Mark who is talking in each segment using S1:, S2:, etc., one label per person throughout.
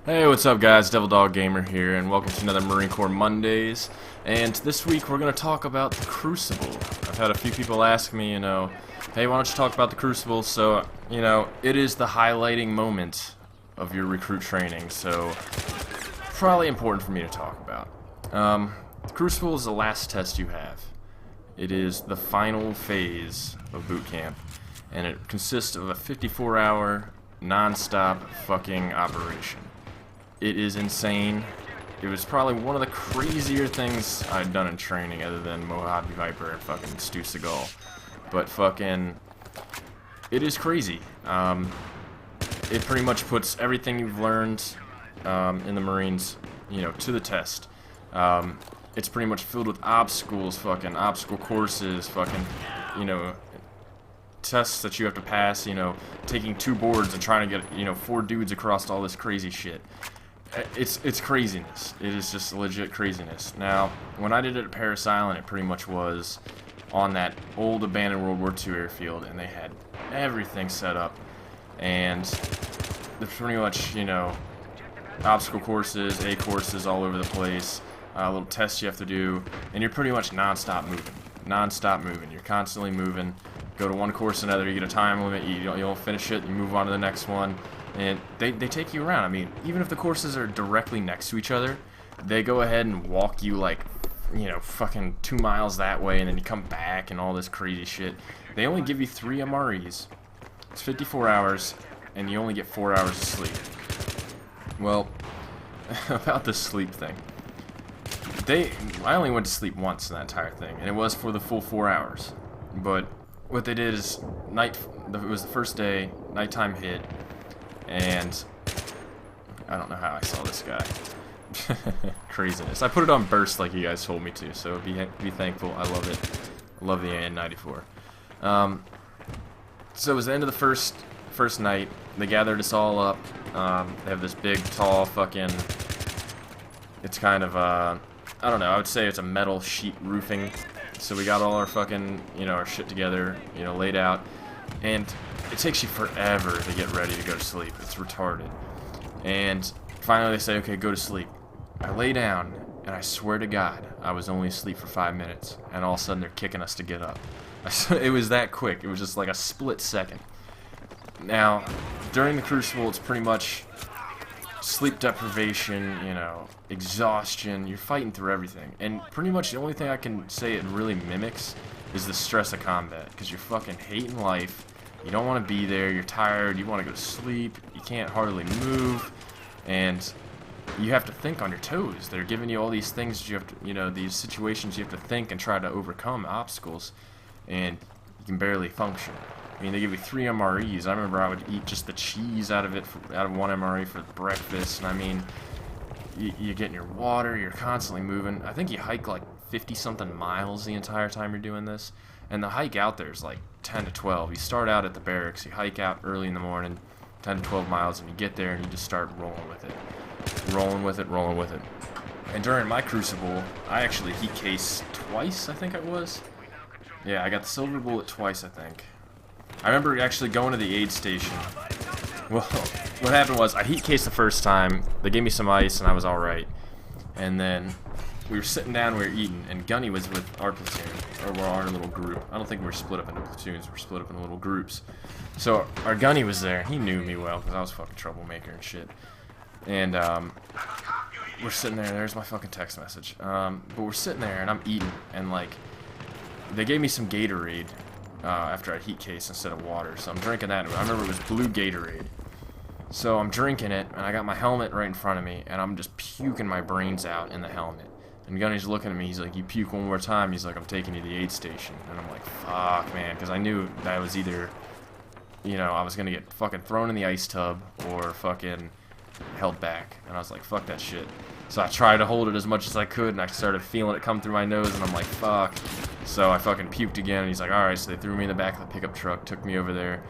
S1: Hey, what's up guys? Devil Dog Gamer here, and welcome to another Marine Corps Mondays. And this week we're going to talk about the Crucible. I've had a few people ask me, hey, why don't you talk about the Crucible? So, it is the highlighting moment of your recruit training, so probably important for me to talk about. The Crucible is the last test you have. It is the final phase of boot camp, and it consists of a 54-hour, non-stop fucking operation. It is insane. It was probably one of the crazier things I've done in training other than Mojave Viper and fucking Stu Seagal. But fucking, it is crazy. It pretty much puts everything you've learned in the Marines, to the test. It's pretty much filled with obstacles, fucking obstacle courses, fucking, tests that you have to pass, taking 2 boards and trying to get, 4 dudes across all this crazy shit. It's craziness. It is just legit craziness. Now, when I did it at Paris Island, it pretty much was on that old abandoned World War II airfield, and they had everything set up. And there's pretty much, obstacle courses, A courses all over the place, little tests you have to do, and you're pretty much non-stop moving. Non-stop moving. You're constantly moving. Go to one course to another, you get a time limit, you don't finish it, you move on to the next one. And they take you around. I mean, even if the courses are directly next to each other, they go ahead and walk you like, fucking 2 miles that way, and then you come back and all this crazy shit. They only give you 3 MREs. It's 54 hours, and you only get 4 hours of sleep. Well, about the sleep thing. I only went to sleep once in that entire thing, and it was for the full 4 hours. But what they did is, it was the first day, nighttime hit, and I don't know how I saw this guy. Craziness. I put it on burst like you guys told me to, so be thankful. I love it. I love the AN-94. So it was the end of the first night. They gathered us all up. They have this big, tall, fucking... It's kind of, I don't know, I would say it's a metal sheet roofing. So we got all our fucking, our shit together, laid out. And it takes you forever to get ready to go to sleep. It's retarded. And finally they say, okay, go to sleep. I lay down, and I swear to God, I was only asleep for 5 minutes. And all of a sudden they're kicking us to get up. It was that quick. It was just like a split second. Now, during the Crucible, it's pretty much sleep deprivation, exhaustion. You're fighting through everything. And pretty much the only thing I can say it really mimics is the stress of combat, because you're fucking hating life, you don't want to be there, you're tired, you want to go to sleep, you can't hardly move, and you have to think on your toes. They're giving you all these things you have to, these situations you have to think and try to overcome obstacles, and you can barely function. I mean, they give you 3 MREs. I remember I would eat just the cheese out of 1 MRE for breakfast, and I mean, you're getting your water, you're constantly moving. I think you hike like 50-something miles the entire time you're doing this. And the hike out there is like 10 to 12. You start out at the barracks, you hike out early in the morning, 10 to 12 miles, and you get there and you just start rolling with it. Rolling with it, rolling with it. And during my Crucible, I actually heat cased twice, I think it was. Yeah, I got the silver bullet twice, I think. I remember actually going to the aid station. Well, what happened was I heat cased the first time, they gave me some ice and I was alright. And then we were sitting down, we were eating, and Gunny was with our platoon, or our little group. I don't think we were split up into platoons, we were split up into little groups. So our Gunny was there, he knew me well, because I was a fucking troublemaker and shit. And we're sitting there, there's my fucking text message. But we're sitting there, and I'm eating, and like, they gave me some Gatorade after I heat cased instead of water, so I'm drinking that. I remember it was blue Gatorade. So I'm drinking it, and I got my helmet right in front of me, and I'm just puking my brains out in the helmet. And Gunny's looking at me, he's like, you puke one more time, he's like, I'm taking you to the aid station. And I'm like, fuck, man, because I knew that I was either, I was going to get fucking thrown in the ice tub or fucking held back. And I was like, fuck that shit. So I tried to hold it as much as I could, and I started feeling it come through my nose, and I'm like, fuck. So I fucking puked again, and he's like, alright, so they threw me in the back of the pickup truck, took me over there,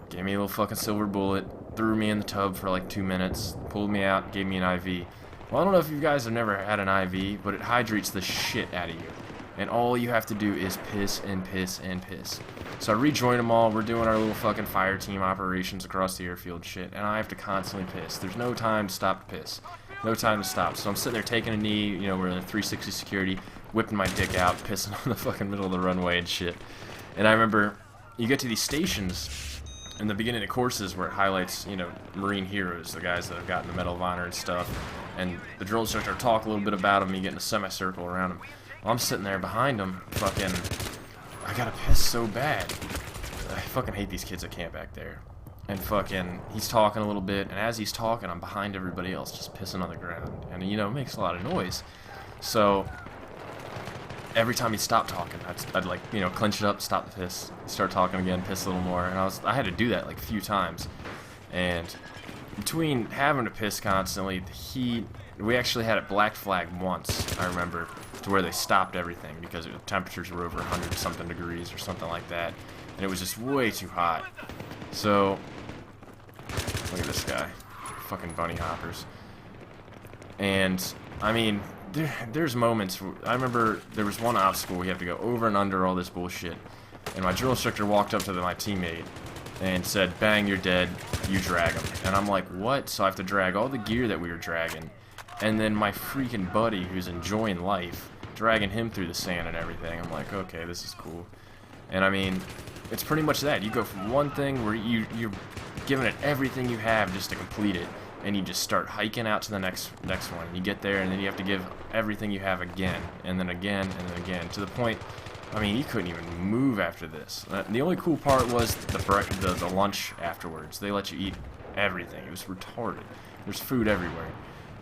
S1: gave me a little fucking silver bullet, threw me in the tub for like 2 minutes, pulled me out, gave me an IV. Well, I don't know if you guys have never had an IV, but it hydrates the shit out of you. and all you have to do is piss and piss and piss. So I rejoin them all. We're doing our little fucking fire team operations across the airfield shit, and I have to constantly piss. There's no time to stop to piss. No time to stop. So I'm sitting there taking a knee, you know, we're in a 360 security, whipping my dick out, pissing on the fucking middle of the runway and shit. And I remember, you get to these stations in the beginning of courses where it highlights, you know, Marine heroes, the guys that have gotten the Medal of Honor and stuff, and the drill instructor will talk a little bit about them, you get in a semicircle around them. Well, I'm sitting there behind them, fucking, I gotta piss so bad. I fucking hate these kids that camp back there. And fucking, he's talking a little bit, and as he's talking, I'm behind everybody else, just pissing on the ground. And, you know, it makes a lot of noise. So, every time he'd stop talking, I'd like, you know, clench it up, stop the piss, start talking again, piss a little more. And I had to do that like a few times. And between having to piss constantly, the heat, we actually had it black flagged once, I remember, to where they stopped everything because the temperatures were over 100 something degrees or something like that. And it was just way too hot. So, look at this guy. Fucking bunny hoppers. And, I mean, there's moments where, I remember there was one obstacle we have to go over and under all this bullshit. And my drill instructor walked up to my teammate and said, "Bang, you're dead, you drag him." And I'm like, what? So I have to drag all the gear that we were dragging. And then my freaking buddy, who's enjoying life, dragging him through the sand and everything. I'm like, okay, this is cool. And I mean, it's pretty much that. You go from one thing where you're giving it everything you have just to complete it, and you just start hiking out to the next one. You get there, and then you have to give everything you have again, and then again, and then again, to the point, I mean, you couldn't even move after this. The only cool part was the lunch afterwards. They let you eat everything. It was retarded. There's food everywhere.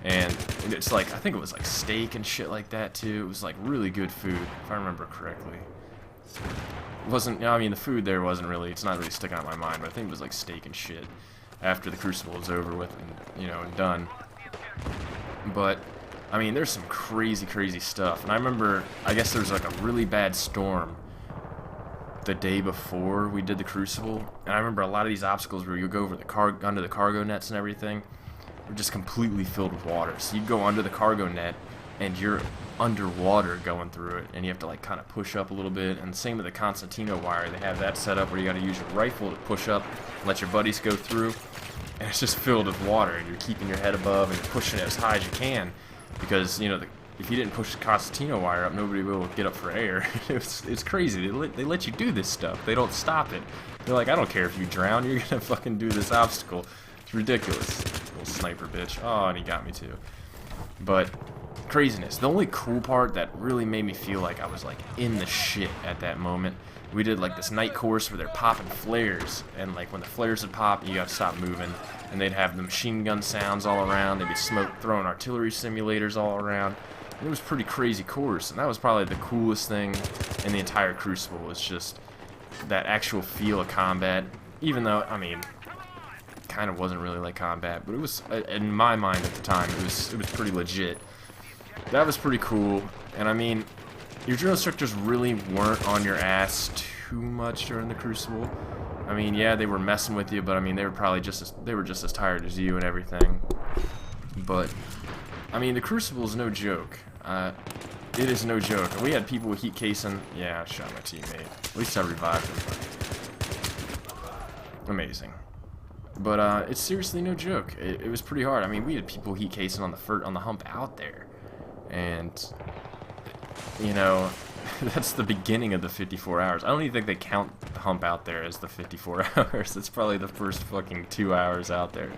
S1: And it's like, I think it was like steak and shit like that too. It was like really good food, if I remember correctly. It wasn't, I mean, the food there wasn't really, it's not really sticking out in my mind, but I think it was like steak and shit after the Crucible was over with and, you know, and done. But, I mean, there's some crazy, crazy stuff. And I remember, I guess there was like a really bad storm the day before we did the Crucible. And I remember a lot of these obstacles where you go over the under the cargo nets and everything were just completely filled with water. So you go under the cargo net and you're underwater going through it, and you have to like kind of push up a little bit. And same with the Constantino wire, they have that set up where you got to use your rifle to push up, let your buddies go through, and it's just filled with water, and you're keeping your head above and you're pushing it as high as you can, because you know if you didn't push the Constantino wire up, nobody will get up for air. It's crazy. They let you do this stuff. They don't stop it. They're like, I don't care if you drown, you're gonna fucking do this obstacle. It's ridiculous. Little sniper bitch. Oh, and he got me too. But craziness. The only cool part that really made me feel like I was like in the shit at that moment, we did like this night course where they're popping flares, and like when the flares would pop, you gotta stop moving, and they'd have the machine gun sounds all around, they'd be smoke throwing artillery simulators all around. It was a pretty crazy course, and that was probably the coolest thing in the entire Crucible, was just that actual feel of combat. Even though, I mean, it kind of wasn't really like combat, but it was, in my mind at the time, it was pretty legit. That was pretty cool. And I mean, your drill instructors really weren't on your ass too much during the Crucible. I mean, yeah, they were messing with you, but I mean, they were probably just as tired as you and everything. But I mean, the Crucible is no joke. It is no joke. We had people with heat casing. Yeah, I shot my teammate. At least I revived him. Amazing. But it's seriously no joke. It was pretty hard. I mean, we had people heat casing on the hump out there, and you know, that's the beginning of the 54 hours. I don't even think they count the hump out there as the 54 hours. It's probably the first fucking 2 hours out there.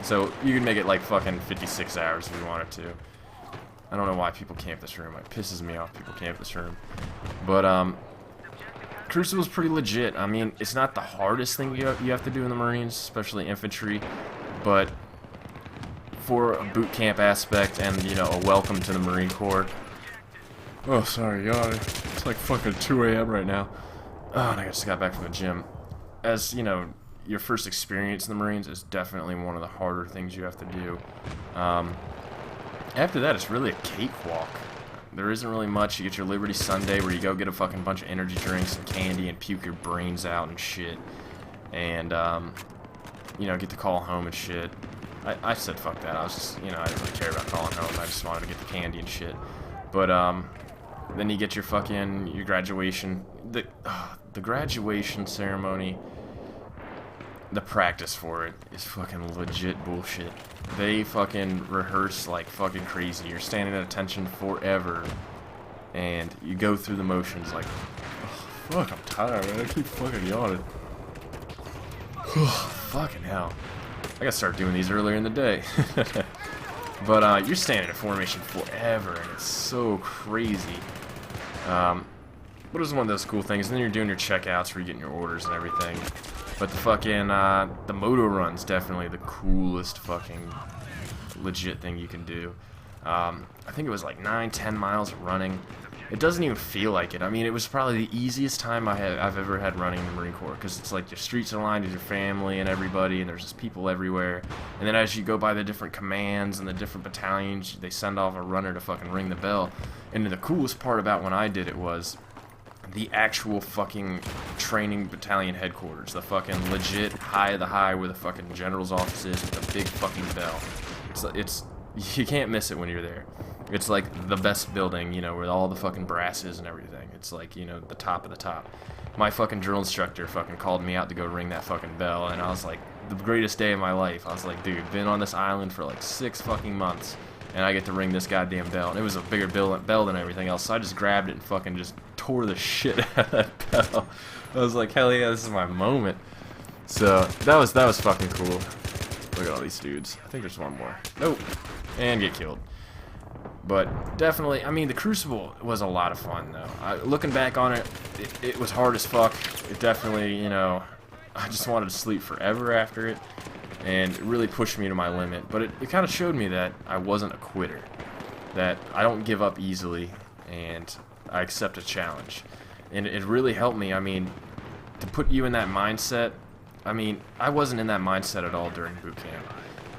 S1: So you can make it like fucking 56 hours if you wanted to. I don't know why people camp this room. It pisses me off people camp this room. But Crucible's pretty legit. I mean, it's not the hardest thing you have to do in the Marines, especially infantry, but for a boot camp aspect and, you know, a welcome to the Marine Corps. Oh, sorry, y'all. It's like fucking 2 a.m. right now. Oh, and I just got back from the gym. As, you know, your first experience in the Marines is definitely one of the harder things you have to do. After that, it's really a cakewalk. There isn't really much. You get your Liberty Sunday where you go get a fucking bunch of energy drinks and candy and puke your brains out and shit. And, you know, get to call home and shit. I said fuck that. I was just, you know, I didn't really care about calling home. I just wanted to get the candy and shit. But, then you get your graduation. The graduation ceremony, the practice for it is fucking legit bullshit. They fucking rehearse like fucking crazy. You're standing at attention forever, and you go through the motions like, oh, fuck, I'm tired, man. I keep fucking yawning. Fucking hell. I gotta start doing these earlier in the day. But you're standing in formation forever, and it's so crazy. But it was one of those cool things. And then you're doing your checkouts where you're getting your orders and everything. But the fucking, the moto run's definitely the coolest fucking legit thing you can do. I think it was like 9-10 miles of running. It doesn't even feel like it. I mean, it was probably the easiest time I've ever had running in the Marine Corps, because it's like your streets are lined with your family and everybody, and there's just people everywhere. And then as you go by the different commands and the different battalions, they send off a runner to fucking ring the bell. And the coolest part about when I did it was the actual fucking training battalion headquarters, the fucking legit high of the high where the fucking general's office is with a big fucking bell. It's you can't miss it when you're there. It's like the best building, you know, with all the fucking brasses and everything. It's like, you know, the top of the top. My fucking drill instructor fucking called me out to go ring that fucking bell, and I was like, the greatest day of my life. I was like, dude, been on this island for like 6 fucking months, and I get to ring this goddamn bell. And it was a bigger bell than everything else, so I just grabbed it and fucking just tore the shit out of that bell. I was like, hell yeah, this is my moment. So, that was fucking cool. Look at all these dudes. I think there's one more. Nope. And get killed. But definitely, I mean, the Crucible was a lot of fun, though. Looking back on it, it was hard as fuck. It definitely, you know, I just wanted to sleep forever after it, and it really pushed me to my limit. But it kind of showed me that I wasn't a quitter, that I don't give up easily, and I accept a challenge. And it really helped me. I mean, to put you in that mindset, I mean, I wasn't in that mindset at all during boot camp.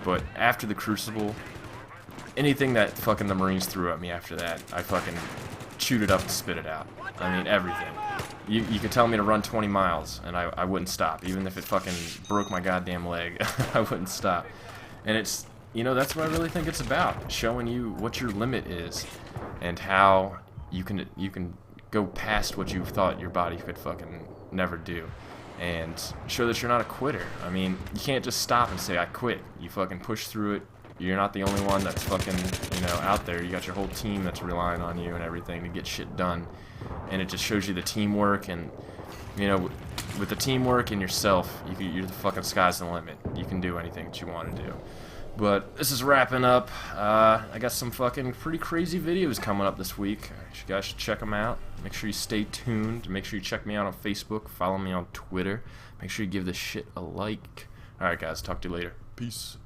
S1: But after the Crucible, anything that fucking the Marines threw at me after that, I fucking chewed it up and spit it out. I mean, everything. You could tell me to run 20 miles, and I wouldn't stop. Even if it fucking broke my goddamn leg, I wouldn't stop. And it's, you know, that's what I really think it's about. Showing you what your limit is, and how you can go past what you thought your body could fucking never do. And show that you're not a quitter. I mean, you can't just stop and say, I quit. You fucking push through it. You're not the only one that's fucking, you know, out there. You got your whole team that's relying on you and everything to get shit done. And it just shows you the teamwork, and, you know, with the teamwork and yourself, you're the fucking sky's the limit. You can do anything that you want to do. But this is wrapping up. I got some fucking pretty crazy videos coming up this week. You guys should check them out. Make sure you stay tuned. Make sure you check me out on Facebook. Follow me on Twitter. Make sure you give this shit a like. Alright guys, talk to you later. Peace.